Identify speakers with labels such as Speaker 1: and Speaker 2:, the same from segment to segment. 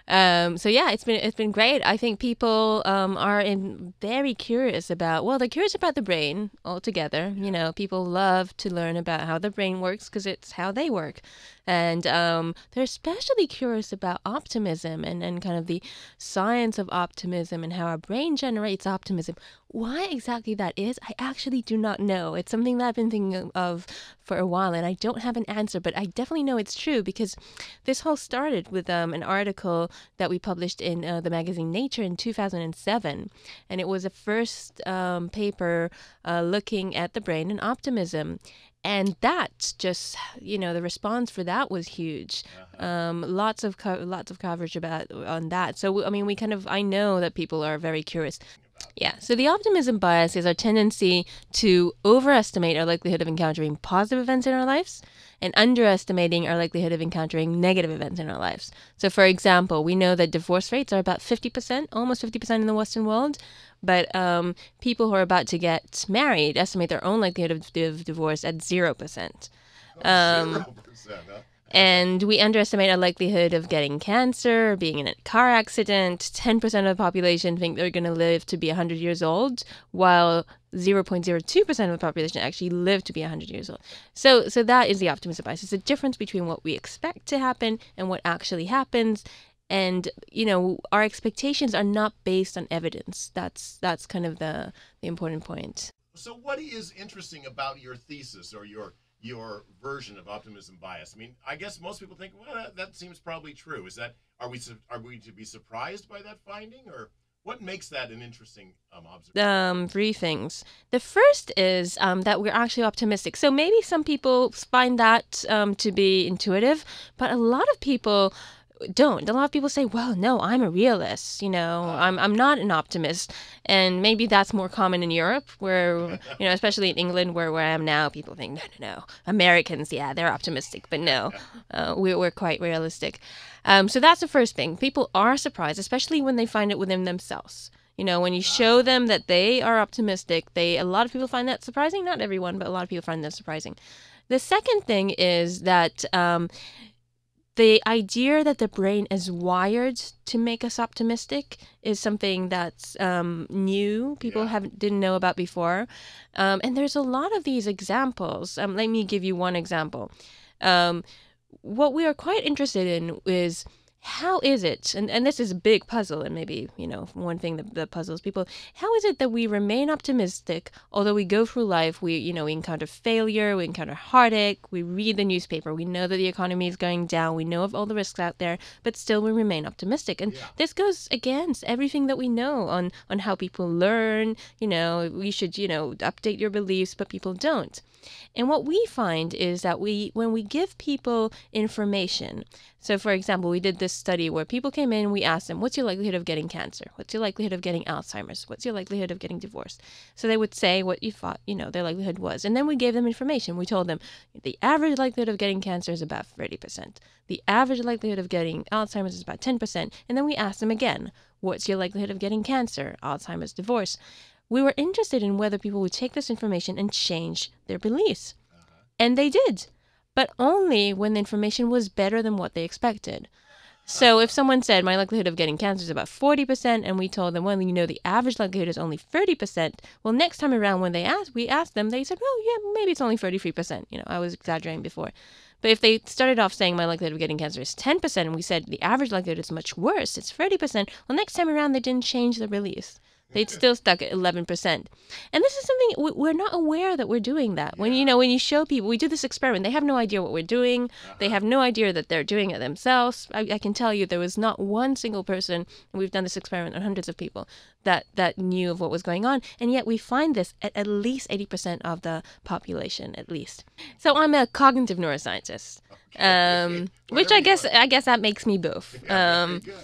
Speaker 1: So yeah, it's been great. I think people are very curious about. Well, they're curious about the brain altogether. You
Speaker 2: Yeah.
Speaker 1: know, people love to learn about how the brain works because it's how they work, and they're especially curious about optimism and kind of the science of optimism and how our brain generates optimism. Why exactly that is, I actually do not know. It's something that I've been thinking of for a while, and I don't have an answer, but I definitely know it's true because this whole started with an article that we published in the magazine Nature in 2007. And it was a first paper looking at the brain and optimism. And that just, the response for that was huge.
Speaker 2: Uh-huh.
Speaker 1: Lots of coverage about on that. So I mean, I know that people are very curious.
Speaker 2: About
Speaker 1: Yeah, so the optimism bias is our tendency to overestimate our likelihood of encountering positive events in our lives and underestimating our likelihood of encountering negative events in our lives. So, for example, we know that divorce rates are about 50%, almost 50% in the Western world, but people who are about to get married estimate their own likelihood of divorce at 0%.
Speaker 2: that.
Speaker 1: Um,
Speaker 2: 0%, huh?
Speaker 1: and we underestimate our likelihood of getting cancer, or being in a car accident. 10% of the population think they're going to live to be 100 years old, while 0.02% of the population actually live to be 100 years old. So that is the optimism bias. It's the difference between what we expect to happen and what actually happens. And, our expectations are not based on evidence. That's kind of the important point.
Speaker 2: So what is interesting about your thesis or your version of optimism bias? I mean, I guess most people think, well, that seems probably true. Is that are we to be surprised by that finding, or what makes that an interesting observation?
Speaker 1: Three things. The first is that we're actually optimistic. So maybe some people find that to be intuitive, but a lot of people don't. A lot of people say, "Well, no, I'm a realist.
Speaker 2: Ah,
Speaker 1: I'm not an optimist." And maybe that's more common in Europe, where especially in England, where I am now, people think, "No, no, no, Americans, yeah, they're optimistic, but no, we're quite realistic." So that's the first thing. People are surprised, especially when they find it within themselves. When you show
Speaker 2: ah,
Speaker 1: them that they are optimistic, a lot of people find that surprising. Not everyone, but a lot of people find that surprising. The second thing is that the idea that the brain is wired to make us optimistic is something that's new. People
Speaker 2: yeah.
Speaker 1: haven't didn't know about before, and there's a lot of these examples. Let me give you one example. Um, what we are quite interested in is how is it, and this is a big puzzle, and maybe, one thing that puzzles people, how is it that we remain optimistic, although we go through life, we encounter failure, we encounter heartache, we read the newspaper, we know that the economy is going down, we know of all the risks out there, but still we remain optimistic. And
Speaker 2: Yeah.
Speaker 1: this goes against everything that we know on how people learn. We should, update your beliefs, but people don't. And what we find is that when we give people information, so for example, we did this study where people came in, we asked them, what's your likelihood of getting cancer? What's your likelihood of getting Alzheimer's? What's your likelihood of getting divorced? So they would say what you thought, their likelihood was. And then we gave them information. We told them the average likelihood of getting cancer is about 30%. The average likelihood of getting Alzheimer's is about 10%. And then we asked them again, what's your likelihood of getting cancer, Alzheimer's, divorce? We were interested in whether people would take this information and change their beliefs.
Speaker 2: Uh-huh.
Speaker 1: And they did, but only when the information was better than what they expected. So if someone said my likelihood of getting cancer is about 40%, and we told them, well, the average likelihood is only 30%, well, next time around when we asked them, they said, oh, yeah, maybe it's only 33%. I was exaggerating before. But if they started off saying my likelihood of getting cancer is 10%, and we said the average likelihood is much worse, it's 30%, well, next time around they didn't change the beliefs. They'd still stuck at 11%. And this is something we're not aware that we're doing that. When
Speaker 2: Yeah.
Speaker 1: when you show people, we do this experiment, they have no idea what we're doing. They
Speaker 2: Uh-huh.
Speaker 1: have no idea that they're doing it themselves. I can tell you there was not one single person, and we've done this experiment on hundreds of people, that knew of what was going on. And yet we find this at least 80% of the population, at least. So I'm a cognitive neuroscientist.
Speaker 2: Okay.
Speaker 1: Which
Speaker 2: Whatever you want.
Speaker 1: I guess that makes me both.
Speaker 2: Yeah, very good.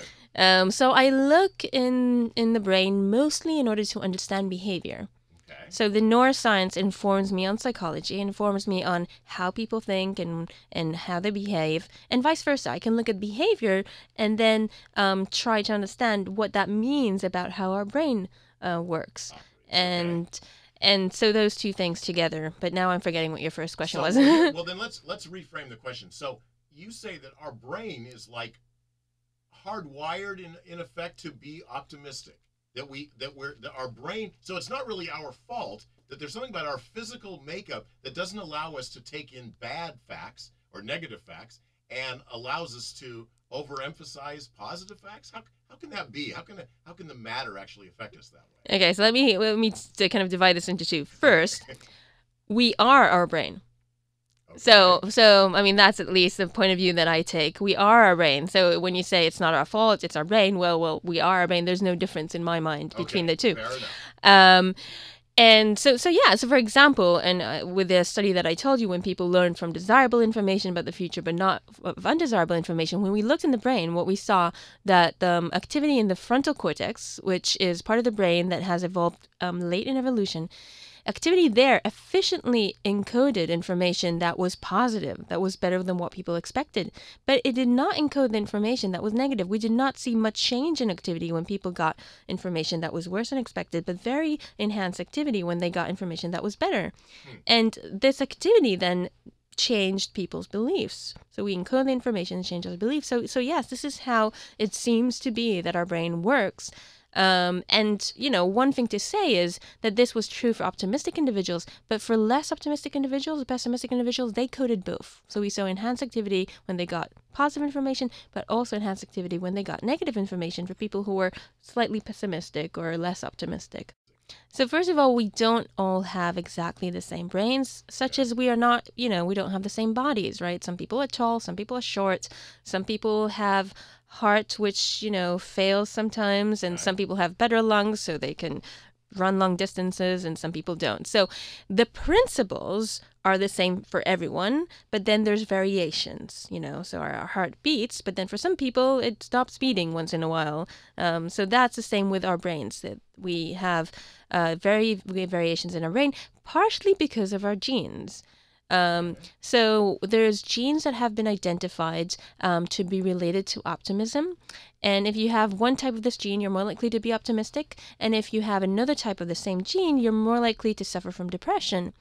Speaker 1: So I look in the brain mostly in order to understand behavior.
Speaker 2: Okay.
Speaker 1: So the neuroscience informs me on psychology, informs me on how people think and how they behave, and vice versa. I can look at behavior and then try to understand what that means about how our brain works.
Speaker 2: Operates. Okay.
Speaker 1: And so those two things together. But now I'm forgetting what your first question
Speaker 2: So
Speaker 1: was.
Speaker 2: well then let's reframe the question. So you say that our brain is like hardwired in effect to be optimistic? That our brain, so it's not really our fault that there's something about our physical makeup that doesn't allow us to take in bad facts or negative facts and allows us to overemphasize positive facts. How can that be? How can the matter actually affect us that way?
Speaker 1: Okay, so let me kind of divide this into two. First, we are our brain. Okay. So I mean, that's at least the point of view that I take. We are our brain. So when you say it's not our fault, it's our brain. Well, we are our brain. There's no difference in my mind between the two.
Speaker 2: Fair enough.
Speaker 1: And so for example, and with the study that I told you, when people learn from desirable information about the future, but not of undesirable information, when we looked in the brain, what we saw that the activity in the frontal cortex, which is part of the brain that has evolved late in evolution, activity there efficiently encoded information that was positive, that was better than what people expected. But it did not encode the information that was negative. We did not see much change in activity when people got information that was worse than expected, but very enhanced activity when they got information that was better. And this activity then changed people's beliefs. So we encode the information and change our beliefs. So yes, this is how it seems to be that our brain works. And, one thing to say is that this was true for optimistic individuals, but for less optimistic individuals, pessimistic individuals, they coded both. So we saw enhanced activity when they got positive information, but also enhanced activity when they got negative information for people who were slightly pessimistic or less optimistic. So first of all, we don't all have exactly the same brains, such as we are not, we don't have the same bodies, right? Some people are tall, some people are short, some people have heart which fails sometimes, and some people have better lungs so they can run long distances, and some people don't. So the principles are the same for everyone, but then there's variations, so our heart beats, but then for some people it stops beating once in a while. So that's the same with our brains, that we have variations in our brain, partially because of our genes. So there's genes that have been identified to be related to optimism. And if you have one type of this gene, you're more likely to be optimistic. And if you have another type of the same gene, you're more likely to suffer from depression.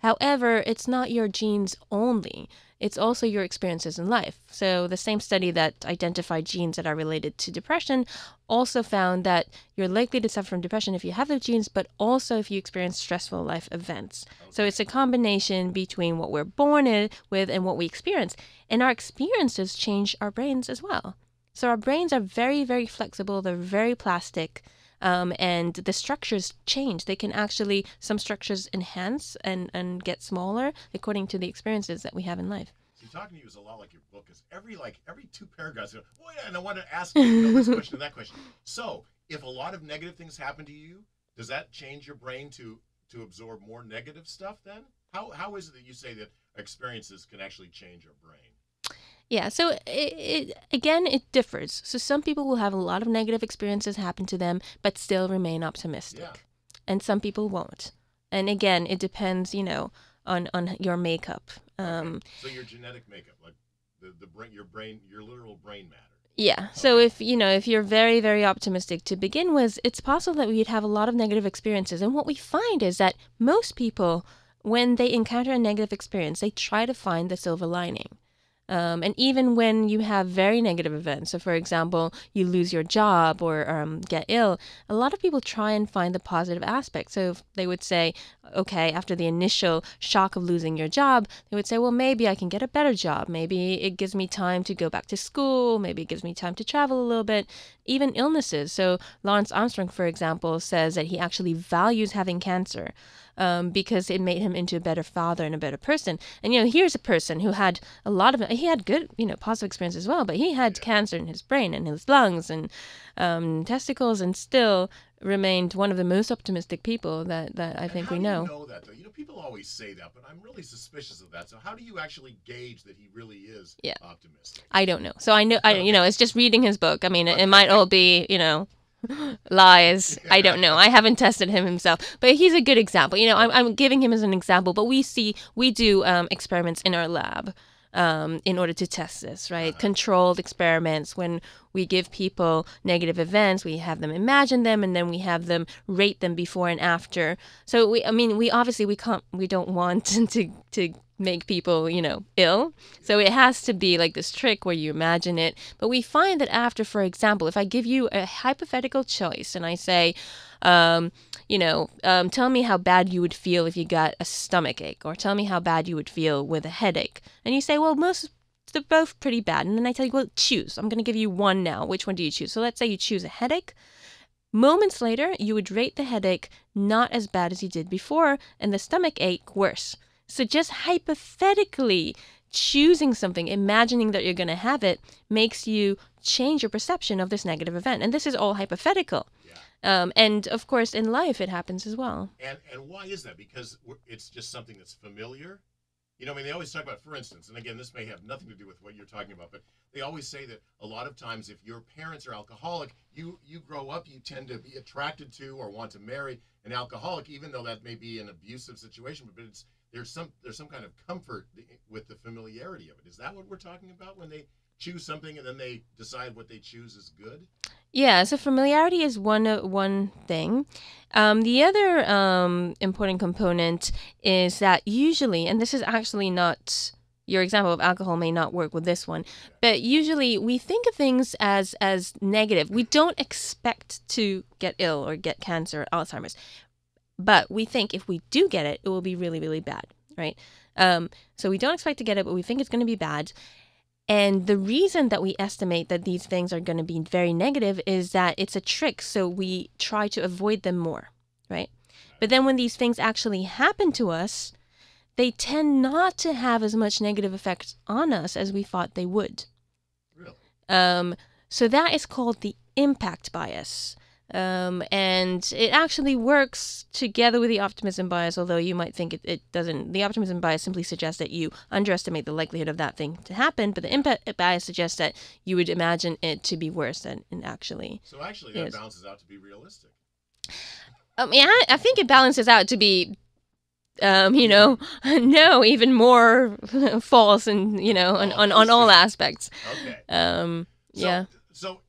Speaker 1: However, it's not your genes only. It's also your experiences in life. So the same study that identified genes that are related to depression also found that you're likely to suffer from depression if you have those genes, but also if you experience stressful life events. Okay. So it's a combination between what we're born with and what we experience. And our experiences change our brains as well. So our brains are very, very flexible. They're very plastic. And the structures change. They can actually, some structures enhance and get smaller according to the experiences that we have in life.
Speaker 2: So talking to you is a lot like your book, is every 2 paragraphs, oh yeah, and I want to ask you this question and that question. So if a lot of negative things happen to you, does that change your brain to absorb more negative stuff then? How is it that you say that experiences can actually change our brain?
Speaker 1: Yeah, so it differs. So some people will have a lot of negative experiences happen to them, but still remain optimistic. Yeah. And some people won't. And again, it depends, on your makeup.
Speaker 2: Okay. So your genetic makeup, like the brain, your literal brain matter.
Speaker 1: Yeah. Okay. So if you're very, very optimistic to begin with, it's possible that we'd have a lot of negative experiences. And what we find is that most people, when they encounter a negative experience, they try to find the silver lining. And even when you have very negative events, so for example, you lose your job or get ill, a lot of people try and find the positive aspect. So they would say, okay, after the initial shock of losing your job, they would say, well, maybe I can get a better job. Maybe it gives me time to go back to school. Maybe it gives me time to travel a little bit. Even illnesses. So Lance Armstrong, for example, says that he actually values having cancer. Because it made him into a better father and a better person. And, here's a person who had he had good, positive experience as well, but he had cancer in his brain and his lungs and testicles, and still remained one of the most optimistic people that I think we know.
Speaker 2: How do you know that, though? People always say that, but I'm really suspicious of that. So how do you actually gauge that he really is optimistic? I
Speaker 1: don't know. So I know, it's just reading his book. I mean, it might all be, lies. I don't know. I haven't tested him himself, but he's a good example. I'm giving him as an example, but we do experiments in our lab in order to test this, right? Controlled experiments. When we give people negative events, we have them imagine them, and then we have them rate them before and after. So we don't want to make people, ill. So it has to be like this trick where you imagine it. But we find that after, for example, if I give you a hypothetical choice and I say, tell me how bad you would feel if you got a stomach ache, or tell me how bad you would feel with a headache. And you say, well, they're both pretty bad. And then I tell you, well, choose. I'm going to give you one now. Which one do you choose? So let's say you choose a headache. Moments later, you would rate the headache not as bad as you did before, and the stomach ache worse. So just hypothetically choosing something, imagining that you're going to have it, makes you change your perception of this negative event. And this is all hypothetical. And of course, in life, it happens as well.
Speaker 2: And why is that? Because it's just something that's familiar. They always talk about, for instance, and again, this may have nothing to do with what you're talking about, but they always say that a lot of times if your parents are alcoholic, you grow up, you tend to be attracted to or want to marry an alcoholic, even though that may be an abusive situation, but there's some kind of comfort with the familiarity of it. Is that what we're talking about when they choose something and then they decide what they choose is good?
Speaker 1: Yeah, so familiarity is one thing. The other important component is that usually, and this is actually not, your example of alcohol may not work with this one, but usually we think of things as negative. We don't expect to get ill or get cancer or Alzheimer's, but we think if we do get it, it will be really, really bad, right? So we don't expect to get it, but we think it's going to be bad. And the reason that we estimate that these things are going to be very negative is that it's a trick, so we try to avoid them more, right? But then when these things actually happen to us, they tend not to have as much negative effects on us as we thought they would.
Speaker 2: Really?
Speaker 1: So that is called the impact bias. And it actually works together with the optimism bias, although you might think it doesn't. The optimism bias simply suggests that you underestimate the likelihood of that thing to happen, but the impact bias suggests that you would imagine it to be worse than it actually
Speaker 2: So actually that balances out to be realistic.
Speaker 1: I think it balances out to be, no, even more false and, on all aspects.
Speaker 2: Okay.
Speaker 1: Yeah.
Speaker 2: So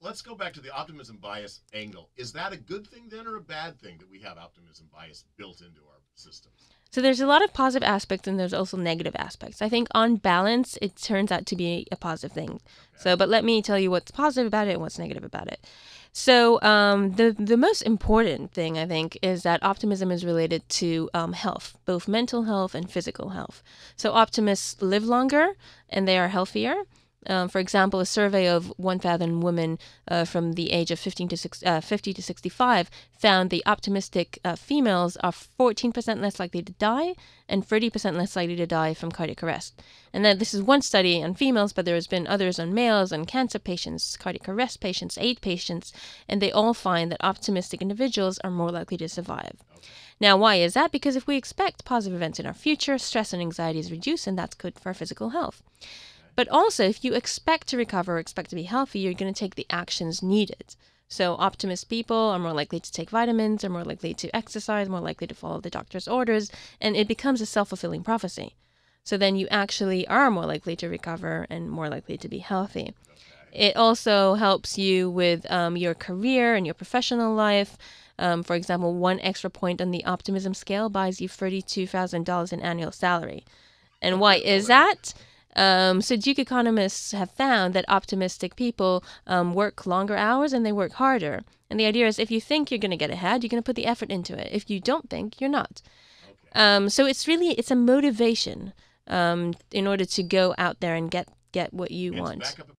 Speaker 2: let's go back to the optimism bias angle. Is that a good thing then or a bad thing that we have optimism bias built into our systems?
Speaker 1: So there's a lot of positive aspects and there's also negative aspects. I think on balance, it turns out to be a positive thing. Okay. So, but let me tell you what's positive about it and what's negative about it. So the most important thing, I think, is that optimism is related to health, both mental health and physical health. So optimists live longer and they are healthier. For example, a survey of 1,000 women from the age of 50 to 65 found the optimistic females are 14% less likely to die and 30% less likely to die from cardiac arrest. And then this is one study on females, but there has been others on males, on cancer patients, cardiac arrest patients, AIDS patients, and they all find that optimistic individuals are more likely to survive. Okay. Now, why is that? Because if we expect positive events in our future, stress and anxiety is reduced, and that's good for our physical health. But also, if you expect to recover or expect to be healthy, you're going to take the actions needed. So optimist people are more likely to take vitamins, are more likely to exercise, more likely to follow the doctor's orders, and it becomes a self-fulfilling prophecy. So then you actually are more likely to recover and more likely to be healthy. Okay. It also helps you with your career and your professional life. For example, one extra point on the optimism scale buys you $32,000 in annual salary. And why is that? So Duke economists have found that optimistic people work longer hours and they work harder. And the idea is if you think you're going to get ahead, you're going to put the effort into it. If you don't think, you're not. Okay. So it's a motivation in order to go out there and get what you want.
Speaker 2: To back up